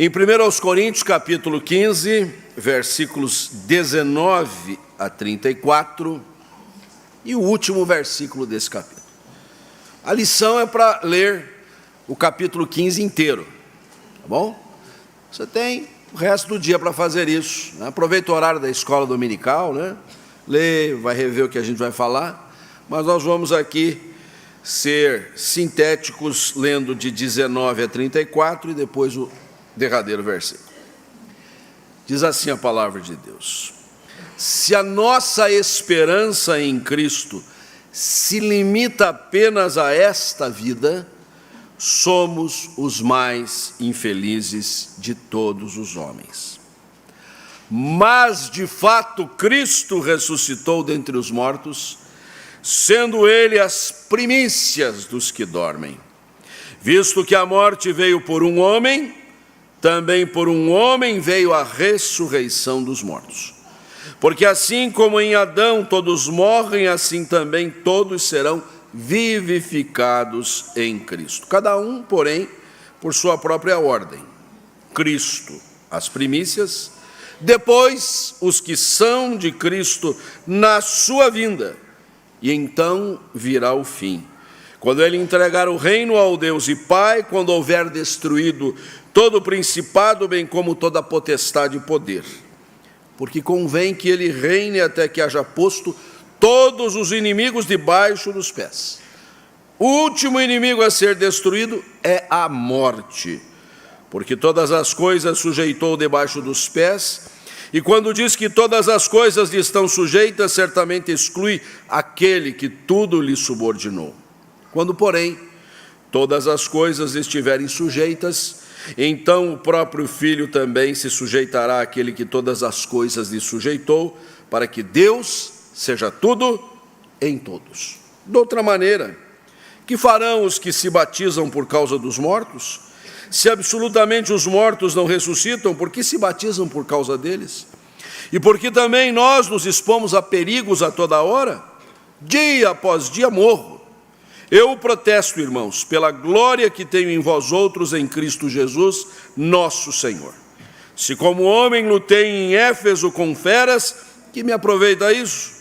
Em 1 Coríntios, capítulo 15, versículos 19 a 34, e o último versículo desse capítulo. A lição é para ler o capítulo 15 inteiro, tá bom? Você tem o resto do dia para fazer isso, né? Aproveita o horário da escola dominical, né? Lê, vai rever o que a gente vai falar, mas nós vamos aqui ser sintéticos, lendo de 19 a 34 e depois o derradeiro versículo. Diz assim a palavra de Deus: se a nossa esperança em Cristo se limita apenas a esta vida, somos os mais infelizes de todos os homens. Mas, de fato, Cristo ressuscitou dentre os mortos, sendo Ele as primícias dos que dormem. Visto que a morte veio por um homem, também por um homem veio a ressurreição dos mortos. Porque assim como em Adão todos morrem, assim também todos serão vivificados em Cristo. Cada um, porém, por sua própria ordem. Cristo, as primícias, depois os que são de Cristo na sua vinda, e então virá o fim, quando Ele entregar o reino ao Deus e Pai, quando houver destruído todo o principado, bem como toda a potestade e poder. Porque convém que Ele reine até que haja posto todos os inimigos debaixo dos pés. O último inimigo a ser destruído é a morte, porque todas as coisas sujeitou debaixo dos pés, e quando diz que todas as coisas lhe estão sujeitas, certamente exclui aquele que tudo lhe subordinou. Quando, porém, todas as coisas estiverem sujeitas, então o próprio Filho também se sujeitará àquele que todas as coisas lhe sujeitou, para que Deus seja tudo em todos. De outra maneira, que farão os que se batizam por causa dos mortos? Se absolutamente os mortos não ressuscitam, por que se batizam por causa deles? E porque também nós nos expomos a perigos a toda hora? Dia após dia morro. Eu protesto, irmãos, pela glória que tenho em vós outros em Cristo Jesus, nosso Senhor. Se como homem lutei em Éfeso com feras, que me aproveita isso?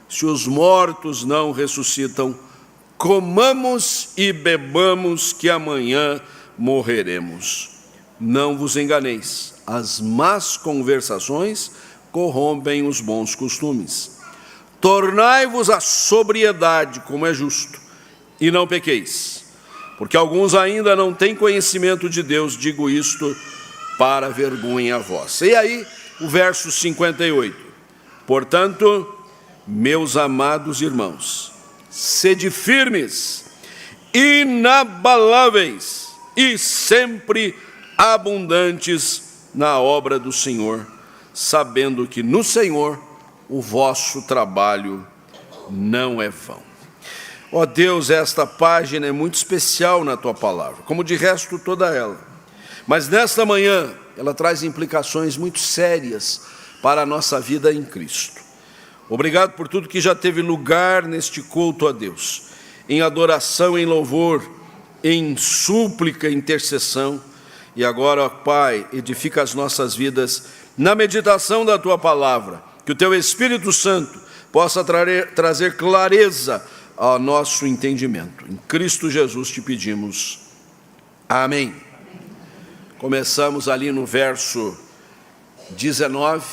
Se os mortos não ressuscitam, comamos e bebamos, que amanhã morreremos. Não vos enganeis, as más conversações corrompem os bons costumes. Tornai-vos à sobriedade, como é justo, e não pequeis, porque alguns ainda não têm conhecimento de Deus, digo isto para vergonha vossa. E aí, o verso 58. Portanto, meus amados irmãos, sede firmes, inabaláveis e sempre abundantes na obra do Senhor, sabendo que no Senhor o vosso trabalho não é vão. Ó Deus, esta página é muito especial na Tua palavra, como de resto toda ela. Mas nesta manhã ela traz implicações muito sérias para a nossa vida em Cristo. Obrigado por tudo que já teve lugar neste culto a Deus, em adoração, em louvor, em súplica, intercessão. E agora, ó Pai, edifica as nossas vidas na meditação da Tua palavra, que o Teu Espírito Santo possa trazer clareza ao nosso entendimento. Em Cristo Jesus te pedimos. Amém. Começamos ali no verso 19.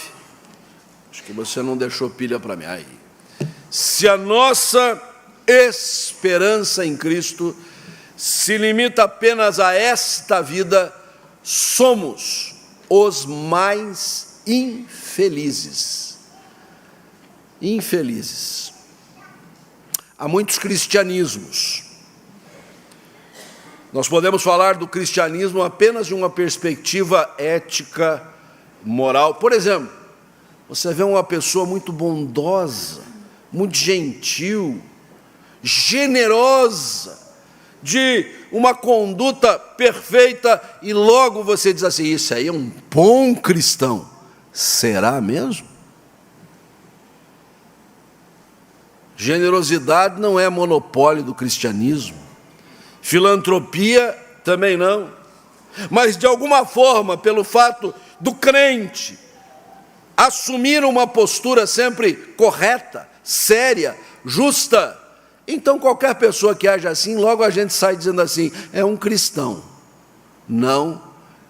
Acho que você não deixou pilha para mim. Aí. Se a nossa esperança em Cristo se limita apenas a esta vida, somos os mais infelizes. Infelizes. Há muitos cristianismos. Nós podemos falar do cristianismo apenas de uma perspectiva ética, moral. Por exemplo, você vê uma pessoa muito bondosa, muito gentil, generosa, de uma conduta perfeita, e logo você diz assim: isso aí é um bom cristão. Será mesmo? Generosidade não é monopólio do cristianismo. Filantropia também não. mas de alguma forma, pelo fato do crente assumir uma postura sempre correta, séria, justa, então qualquer pessoa que age assim, logo a gente sai dizendo assim, é um cristão. Não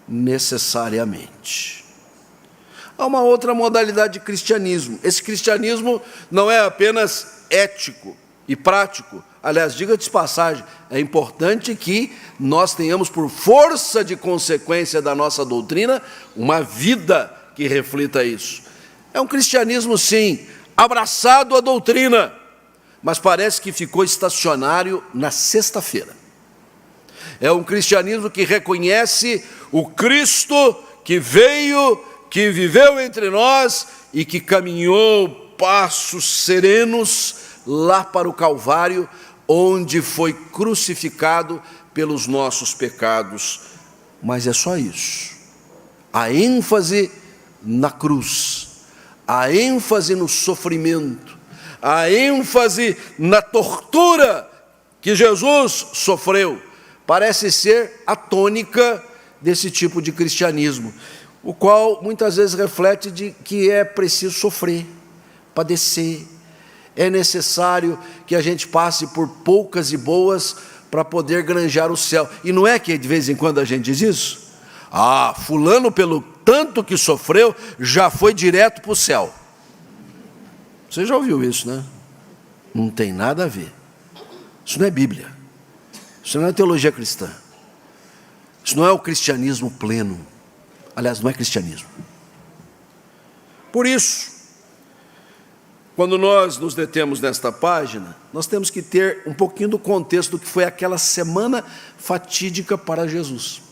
necessariamente. Há uma outra modalidade de cristianismo. Esse cristianismo não é apenas ético e prático. Aliás, diga de passagem, é importante que nós tenhamos, por força de consequência da nossa doutrina, uma vida que reflita isso. É um cristianismo, sim, abraçado à doutrina, mas parece que ficou estacionário na sexta-feira. É um cristianismo que reconhece o Cristo que veio, que viveu entre nós e que caminhou passos serenos lá para o Calvário, onde foi crucificado pelos nossos pecados. Mas é só isso. A ênfase na cruz, a ênfase no sofrimento, a ênfase na tortura que Jesus sofreu, parece ser a tônica desse tipo de cristianismo, o qual muitas vezes reflete de que é preciso sofrer, padecer, é necessário que a gente passe por poucas e boas para poder granjear o céu. E não é que de vez em quando a gente diz isso? Ah, fulano pelo tanto que sofreu, já foi direto para o céu. Você já ouviu isso, né? Não tem nada a ver. Isso não é Bíblia. Isso não é teologia cristã. Isso não é o cristianismo pleno. Aliás, não é cristianismo. Por isso, quando nós nos detemos nesta página, nós temos que ter um pouquinho do contexto do que foi aquela semana fatídica para Jesus.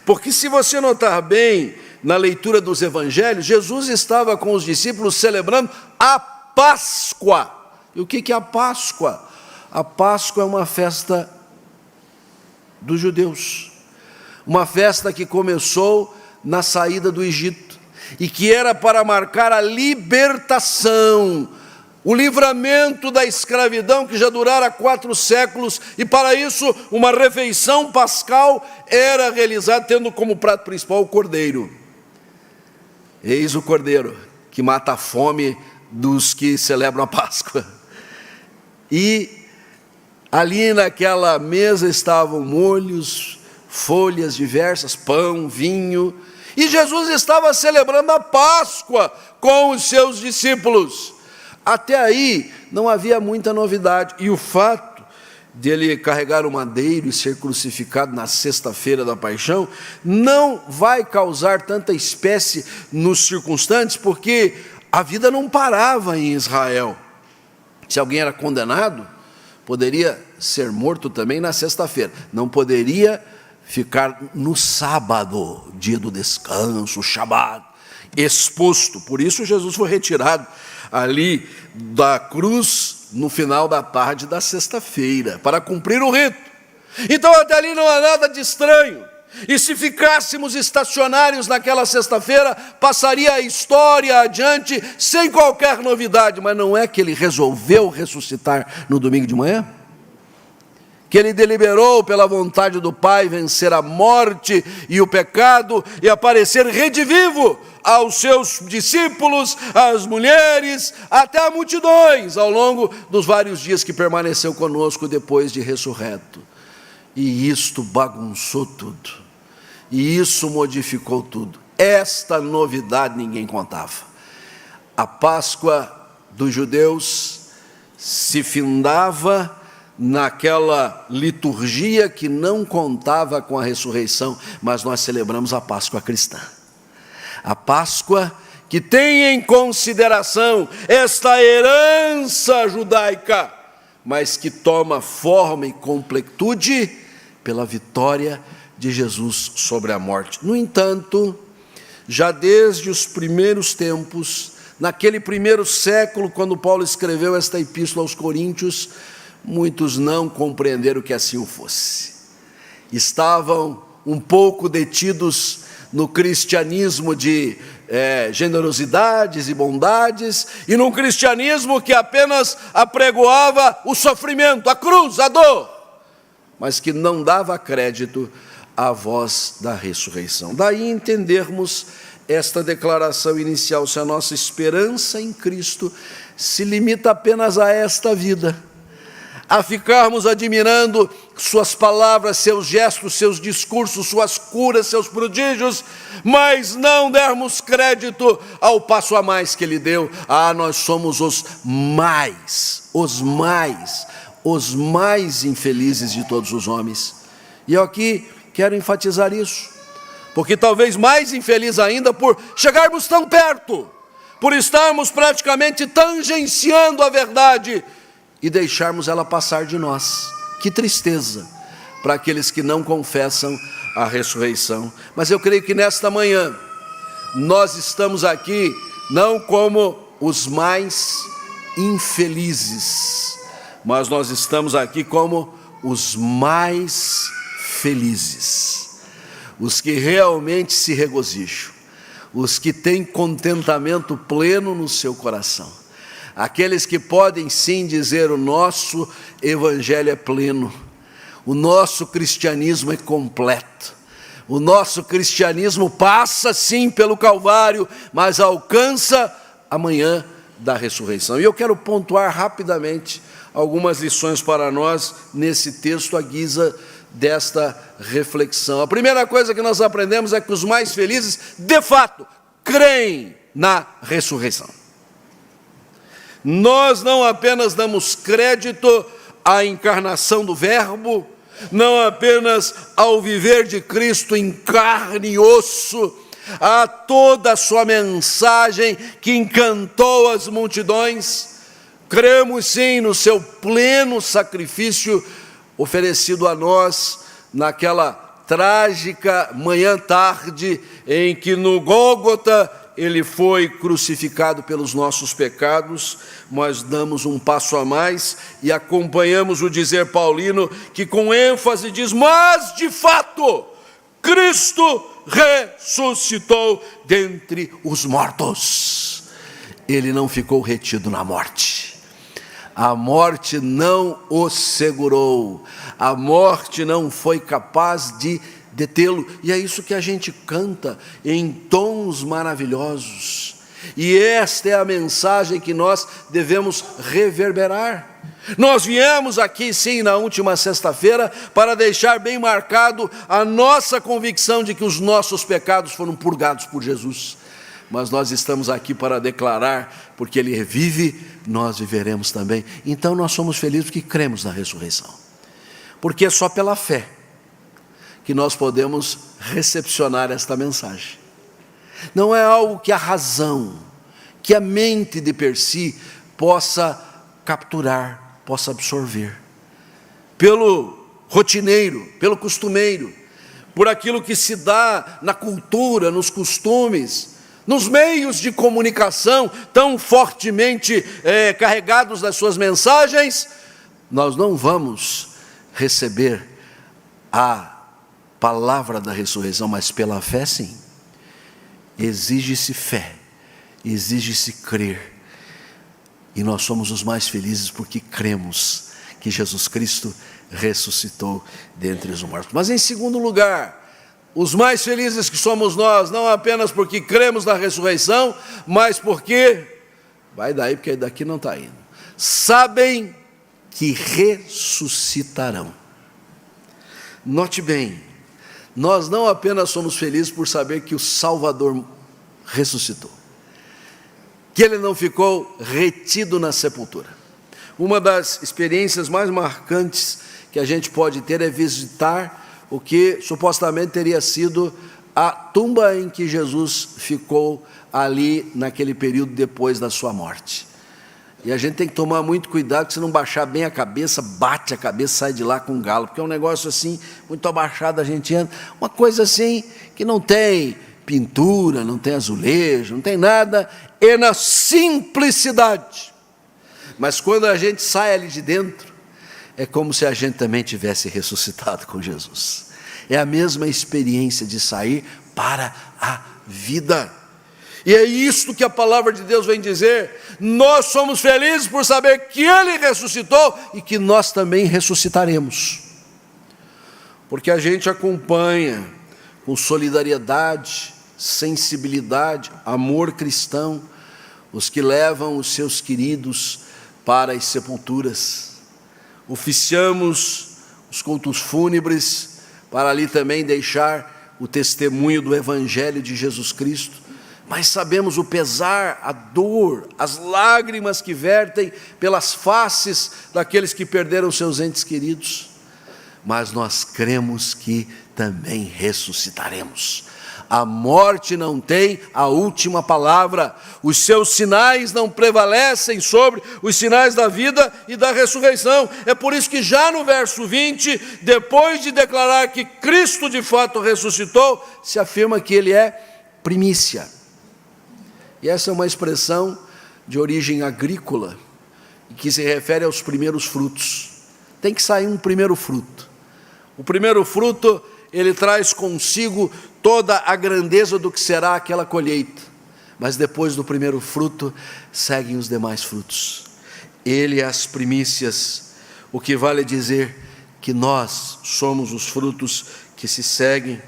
Porque se você notar bem na leitura dos evangelhos, Jesus estava com os discípulos celebrando a Páscoa. E o que é a Páscoa? A Páscoa é uma festa dos judeus, uma festa que começou na saída do Egito e que era para marcar a libertação, o livramento da escravidão que já durara 4 séculos, e para isso uma refeição pascal era realizada tendo como prato principal o cordeiro. Eis o cordeiro que mata a fome dos que celebram a Páscoa. E ali naquela mesa estavam molhos, folhas diversas, pão, vinho, e Jesus estava celebrando a Páscoa com os seus discípulos. Até aí não havia muita novidade, e o fato de ele carregar o madeiro e ser crucificado na sexta-feira da paixão não vai causar tanta espécie nos circunstantes, porque a vida não parava em Israel. Se alguém era condenado, poderia ser morto também na sexta-feira, não poderia ficar no sábado, dia do descanso, o Shabat, exposto. Por isso Jesus foi retirado ali da cruz no final da tarde da sexta-feira, para cumprir o rito. Então até ali não há nada de estranho. E se ficássemos estacionários naquela sexta-feira, passaria a história adiante sem qualquer novidade. Mas não é que ele resolveu ressuscitar no domingo de manhã? Que ele deliberou pela vontade do Pai vencer a morte e o pecado e aparecer redivivo aos seus discípulos, às mulheres, até a multidões, ao longo dos vários dias que permaneceu conosco depois de ressurreto. E isto bagunçou tudo, e isso modificou tudo. Esta novidade ninguém contava. A Páscoa dos judeus se findava naquela liturgia que não contava com a ressurreição, mas nós celebramos a Páscoa cristã. A Páscoa que tem em consideração esta herança judaica, mas que toma forma e completude pela vitória de Jesus sobre a morte. No entanto, já desde os primeiros tempos, naquele primeiro século, quando Paulo escreveu esta epístola aos Coríntios, muitos não compreenderam que assim o fosse. Estavam um pouco detidos no cristianismo de generosidades e bondades, e num cristianismo que apenas apregoava o sofrimento, a cruz, a dor, mas que não dava crédito a voz da ressurreição. Daí entendermos esta declaração inicial: se a nossa esperança em Cristo se limita apenas a esta vida, a ficarmos admirando suas palavras, seus gestos, seus discursos, suas curas, seus prodígios, mas não dermos crédito ao passo a mais que ele deu, nós somos os mais infelizes de todos os homens. E eu aqui quero enfatizar isso, porque talvez mais infeliz ainda por chegarmos tão perto, por estarmos praticamente tangenciando a verdade e deixarmos ela passar de nós. Que tristeza para aqueles que não confessam a ressurreição. Mas eu creio que nesta manhã nós estamos aqui não como os mais infelizes, mas nós estamos aqui como os mais felizes, os que realmente se regozijam, os que têm contentamento pleno no seu coração, aqueles que podem sim dizer: o nosso evangelho é pleno, o nosso cristianismo é completo, o nosso cristianismo passa sim pelo Calvário, mas alcança a manhã da ressurreição. E eu quero pontuar rapidamente algumas lições para nós nesse texto à guisa desta reflexão. A primeira coisa que nós aprendemos é que os mais felizes, de fato, creem na ressurreição. Nós não apenas damos crédito à encarnação do Verbo, não apenas ao viver de Cristo em carne e osso, a toda a sua mensagem que encantou as multidões, cremos sim no seu pleno sacrifício oferecido a nós naquela trágica manhã-tarde em que no Gólgota ele foi crucificado pelos nossos pecados. Nós damos um passo a mais e acompanhamos o dizer paulino, que com ênfase diz: mas de fato Cristo ressuscitou dentre os mortos. Ele não ficou retido na morte. A morte não o segurou, a morte não foi capaz de detê-lo. E é isso que a gente canta em tons maravilhosos. E esta é a mensagem que nós devemos reverberar. Nós viemos aqui sim na última sexta-feira para deixar bem marcado a nossa convicção de que os nossos pecados foram purgados por Jesus. Mas nós estamos aqui para declarar, porque Ele vive, nós viveremos também. Então nós somos felizes porque cremos na ressurreição, porque é só pela fé que nós podemos recepcionar esta mensagem. Não é algo que a razão, que a mente de per si possa capturar, possa absorver. Pelo rotineiro, pelo costumeiro, por aquilo que se dá na cultura, nos costumes, nos meios de comunicação tão fortemente carregados das suas mensagens, nós não vamos receber a palavra da ressurreição, mas pela fé sim. Exige-se fé, exige-se crer, e nós somos os mais felizes porque cremos que Jesus Cristo ressuscitou dentre os mortos. Mas em segundo lugar, os mais felizes que somos nós, não apenas porque cremos na ressurreição, mas porque, vai daí porque daqui não está indo, sabem que ressuscitarão. Note bem, nós não apenas somos felizes por saber que o Salvador ressuscitou, que Ele não ficou retido na sepultura. Uma das experiências mais marcantes que a gente pode ter é visitar o que supostamente teria sido a tumba em que Jesus ficou ali naquele período depois da sua morte. E a gente tem que tomar muito cuidado, que se não baixar bem a cabeça, bate a cabeça, sai de lá com um galo, porque é um negócio assim, muito abaixado, a gente entra, uma coisa assim, que não tem pintura, não tem azulejo, não tem nada, é na simplicidade. Mas quando a gente sai ali de dentro, é como se a gente também tivesse ressuscitado com Jesus. É a mesma experiência de sair para a vida. E é isto que a palavra de Deus vem dizer. Nós somos felizes por saber que Ele ressuscitou e que nós também ressuscitaremos. porque a gente acompanha com solidariedade, sensibilidade, amor cristão, os que levam os seus queridos para as sepulturas. Oficiamos os cultos fúnebres para ali também deixar o testemunho do Evangelho de Jesus Cristo, mas sabemos o pesar, a dor, as lágrimas que vertem pelas faces daqueles que perderam seus entes queridos, mas nós cremos que também ressuscitaremos. A morte não tem a última palavra, os seus sinais não prevalecem sobre os sinais da vida e da ressurreição. É por isso que já no verso 20, depois de declarar que Cristo de fato ressuscitou, se afirma que Ele é primícia. E essa é uma expressão de origem agrícola, que se refere aos primeiros frutos. Tem que sair um primeiro fruto. O primeiro fruto, ele traz consigo toda a grandeza do que será aquela colheita, mas depois do primeiro fruto, seguem os demais frutos. Ele é as primícias, o que vale dizer que nós somos os frutos que se seguem.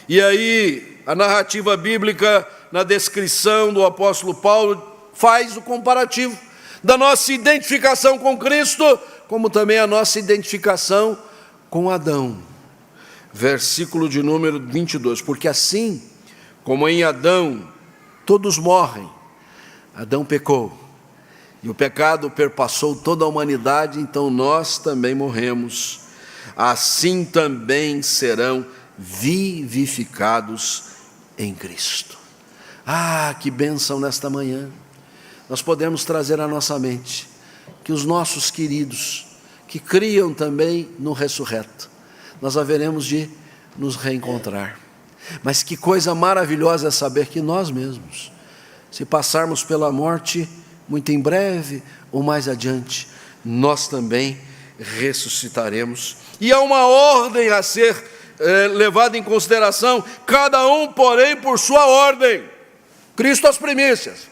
E aí, a narrativa bíblica, na descrição do apóstolo Paulo, faz o comparativo da nossa identificação com Cristo, como também a nossa identificação com Adão. Versículo de número 22, porque assim como em Adão todos morrem, Adão pecou, e o pecado perpassou toda a humanidade, então nós também morremos, assim também serão vivificados em Cristo. Ah, que bênção nesta manhã, nós podemos trazer à nossa mente, que os nossos queridos, que criam também no ressurreto, nós haveremos de nos reencontrar. Mas que coisa maravilhosa é saber que nós mesmos, se passarmos pela morte, muito em breve ou mais adiante, nós também ressuscitaremos. E há uma ordem a ser levada em consideração, cada um, porém, por sua ordem. Cristo as primícias,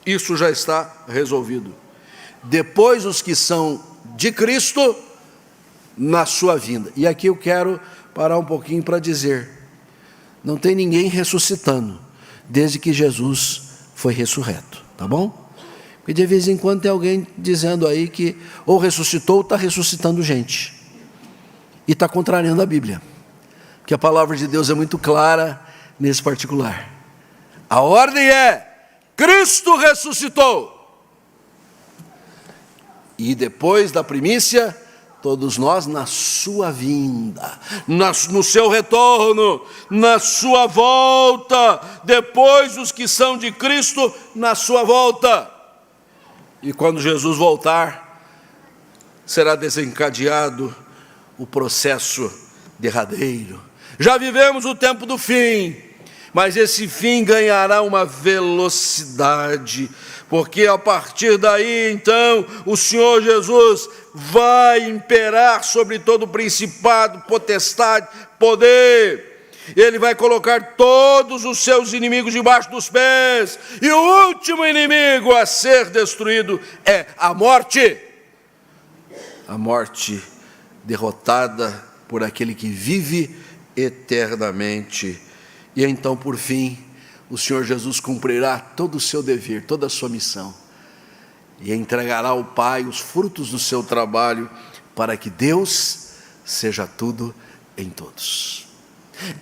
isso já está resolvido. Depois os que são de Cristo, na sua vinda. E aqui eu quero parar um pouquinho para dizer, não tem ninguém ressuscitando desde que Jesus foi ressurreto, tá bom? Porque de vez em quando tem alguém dizendo aí que ou ressuscitou ou está ressuscitando gente, e está contrariando a Bíblia, porque a palavra de Deus é muito clara nesse particular. A ordem é: Cristo ressuscitou, e depois da primícia, todos nós na sua vinda, no seu retorno, na sua volta, depois os que são de Cristo na sua volta. E quando Jesus voltar, será desencadeado o processo derradeiro. Já vivemos o tempo do fim, mas esse fim ganhará uma velocidade, porque a partir daí, então, o Senhor Jesus vai imperar sobre todo principado, potestade, poder. Ele vai colocar todos os seus inimigos debaixo dos pés, e o último inimigo a ser destruído é a morte. A morte derrotada por aquele que vive eternamente. E então, por fim, o Senhor Jesus cumprirá todo o seu dever, toda a sua missão, e entregará ao Pai os frutos do seu trabalho, para que Deus seja tudo em todos.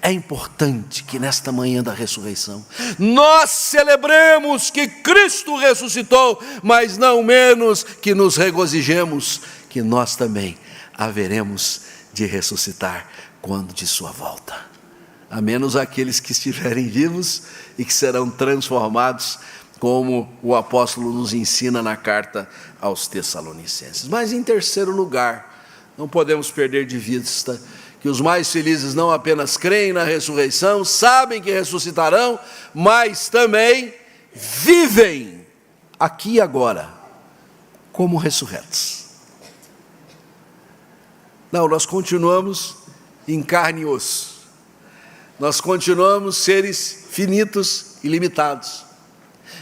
É importante que nesta manhã da ressurreição, nós celebremos que Cristo ressuscitou, mas não menos que nos regozijemos, que nós também haveremos de ressuscitar quando de sua volta. A menos aqueles que estiverem vivos e que serão transformados, como o apóstolo nos ensina na carta aos Tessalonicenses. Mas em terceiro lugar, não podemos perder de vista que os mais felizes não apenas creem na ressurreição, sabem que ressuscitarão, mas também vivem aqui e agora como ressurretos. Não, nós continuamos em carne e osso. Nós continuamos seres finitos e limitados,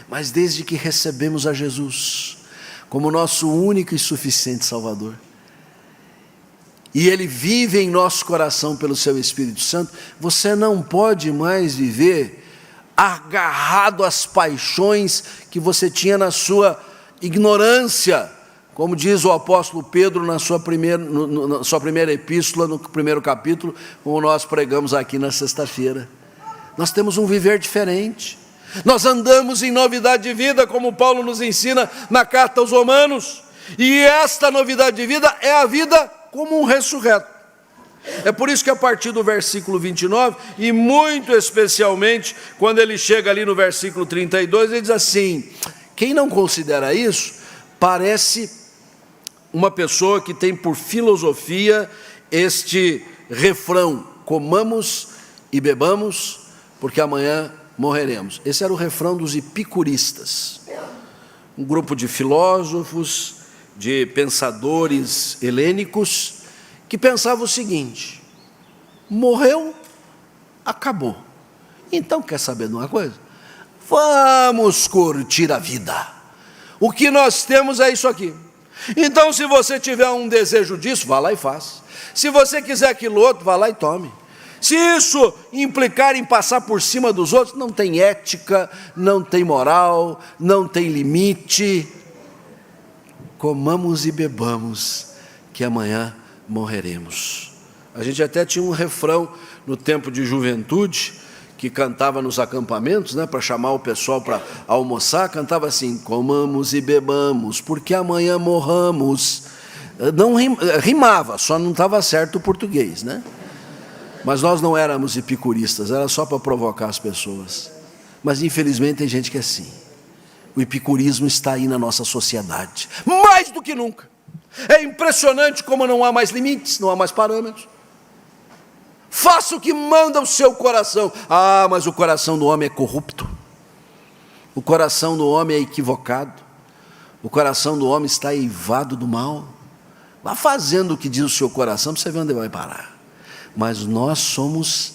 mas desde que recebemos a Jesus como nosso único e suficiente Salvador, e Ele vive em nosso coração pelo seu Espírito Santo, você não pode mais viver agarrado às paixões que você tinha na sua ignorância, como diz o apóstolo Pedro na sua primeira epístola, no primeiro capítulo, como nós pregamos aqui na sexta-feira. Nós temos um viver diferente, nós andamos em novidade de vida, como Paulo nos ensina na carta aos Romanos, e esta novidade de vida é a vida como um ressurreto. É por isso que a partir do versículo 29, e muito especialmente quando ele chega ali no versículo 32, ele diz assim: quem não considera isso, parece uma pessoa que tem por filosofia este refrão: comamos e bebamos, porque amanhã morreremos. Esse era o refrão dos epicuristas, um grupo de filósofos, de pensadores helênicos, que pensava o seguinte: morreu, acabou. Então, quer saber de uma coisa? Vamos curtir a vida. O que nós temos é isso aqui. Então, se você tiver um desejo disso, vá lá e faça. Se você quiser aquilo outro, vá lá e tome. Se isso implicar em passar por cima dos outros, não tem ética, não tem moral, não tem limite. Comamos e bebamos, que amanhã morreremos. A gente até tinha um refrão no tempo de juventude, que cantava nos acampamentos, né, para chamar o pessoal para almoçar, cantava assim: comamos e bebamos, porque amanhã morramos. Não rimava, só não estava certo o português, né? Mas nós não éramos epicuristas, era só para provocar as pessoas. Mas infelizmente tem gente que é assim. O epicurismo está aí na nossa sociedade, mais do que nunca. É impressionante como não há mais limites, não há mais parâmetros. Faça o que manda o seu coração. Ah, mas o coração do homem é corrupto. O coração do homem é equivocado. O coração do homem está eivado do mal. Vá fazendo o que diz o seu coração, para você ver onde vai parar. Mas nós somos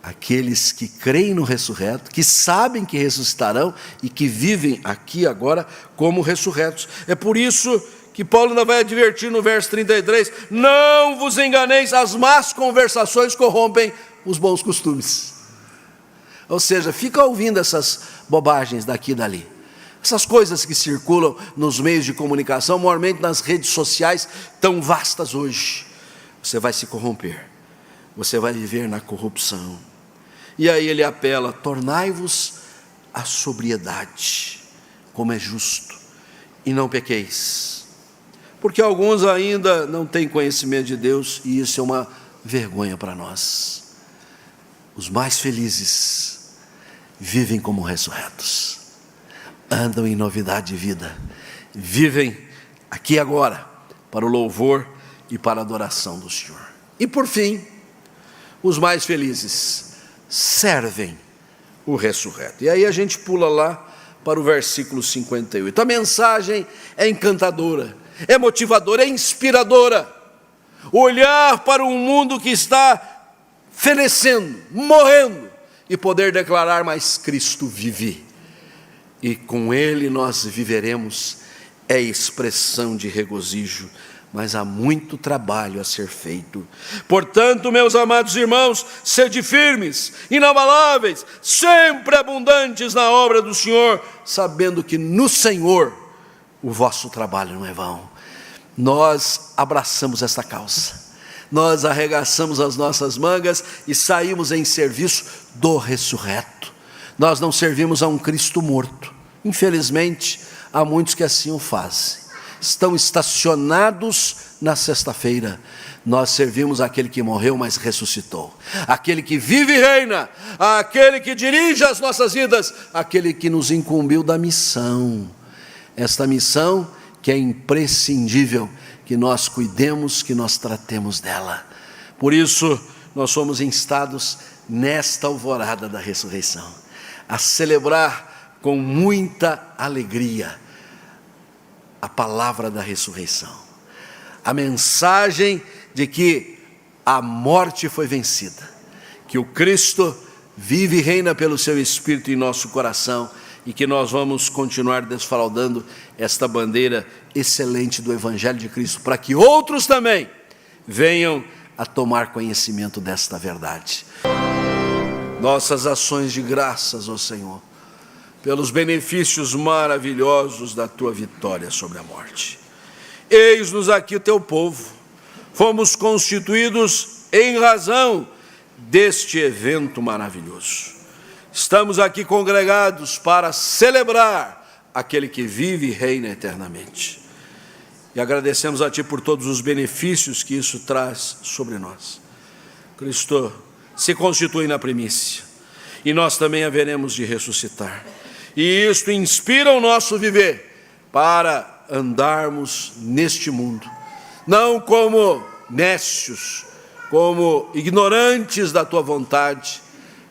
aqueles que creem no ressurreto, que sabem que ressuscitarão e que vivem aqui agora como ressurretos. É por isso que Paulo ainda vai advertir no verso 33, não vos enganeis, as más conversações corrompem os bons costumes. Ou seja, fica ouvindo essas bobagens daqui e dali, essas coisas que circulam nos meios de comunicação, maiormente nas redes sociais tão vastas hoje. Você vai se corromper, você vai viver na corrupção. E aí ele apela: tornai-vos à sobriedade, como é justo, e não pequeis. Porque alguns ainda não têm conhecimento de Deus, e isso é uma vergonha para nós. Os mais felizes vivem como ressurretos, andam em novidade de vida, vivem aqui e agora, para o louvor e para a adoração do Senhor. E por fim, os mais felizes servem o ressurreto. E aí a gente pula lá para o versículo 58. A mensagem é encantadora, é motivadora, é inspiradora. Olhar para um mundo que está fenecendo, morrendo, e poder declarar: mas Cristo vive, e com Ele nós viveremos, é expressão de regozijo. Mas há muito trabalho a ser feito. Portanto, meus amados irmãos, sede firmes, inabaláveis, sempre abundantes na obra do Senhor, sabendo que no Senhor o vosso trabalho não é vão. Nós abraçamos essa causa, nós arregaçamos as nossas mangas e saímos em serviço do ressurreto. Nós não servimos a um Cristo morto. Infelizmente, há muitos que assim o fazem. Estão estacionados na sexta-feira. Nós servimos aquele que morreu, mas ressuscitou, aquele que vive e reina, aquele que dirige as nossas vidas, aquele que nos incumbiu da missão. Esta missão que é imprescindível que nós cuidemos, que nós tratemos dela. Por isso, nós somos instados nesta alvorada da ressurreição, a celebrar com muita alegria a palavra da ressurreição, a mensagem de que a morte foi vencida, que o Cristo vive e reina pelo seu Espírito em nosso coração, e que nós vamos continuar desfraldando esta bandeira excelente do Evangelho de Cristo, para que outros também venham a tomar conhecimento desta verdade. Nossas ações de graças, ó Senhor, pelos benefícios maravilhosos da tua vitória sobre a morte. Eis-nos aqui o teu povo, fomos constituídos em razão deste evento maravilhoso. Estamos aqui congregados para celebrar aquele que vive e reina eternamente. E agradecemos a Ti por todos os benefícios que isso traz sobre nós. Cristo se constitui na primícia, e nós também haveremos de ressuscitar. E isto inspira o nosso viver para andarmos neste mundo, não como nécios, como ignorantes da Tua vontade,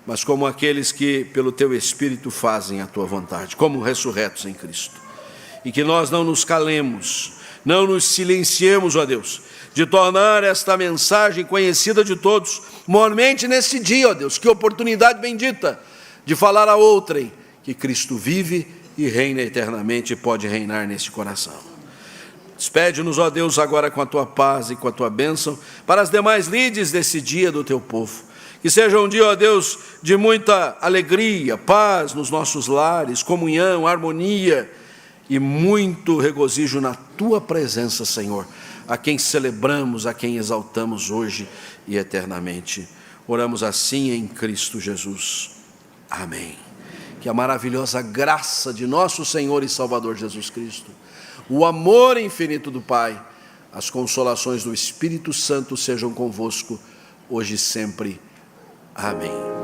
mas como aqueles que pelo Teu Espírito fazem a Tua vontade, como ressurretos em Cristo. E que nós não nos calemos, não nos silenciemos, ó Deus, de tornar esta mensagem conhecida de todos, mormente nesse dia, ó Deus, que oportunidade bendita de falar a outrem que Cristo vive e reina eternamente e pode reinar neste coração. Despede-nos, ó Deus, agora com a Tua paz e com a Tua bênção para as demais lides desse dia do Teu povo. Que seja um dia, ó Deus, de muita alegria, paz nos nossos lares, comunhão, harmonia e muito regozijo na Tua presença, Senhor, a quem celebramos, a quem exaltamos hoje e eternamente. Oramos assim em Cristo Jesus. Amém. Que a maravilhosa graça de nosso Senhor e Salvador Jesus Cristo, o amor infinito do Pai, as consolações do Espírito Santo sejam convosco, hoje e sempre. Amém.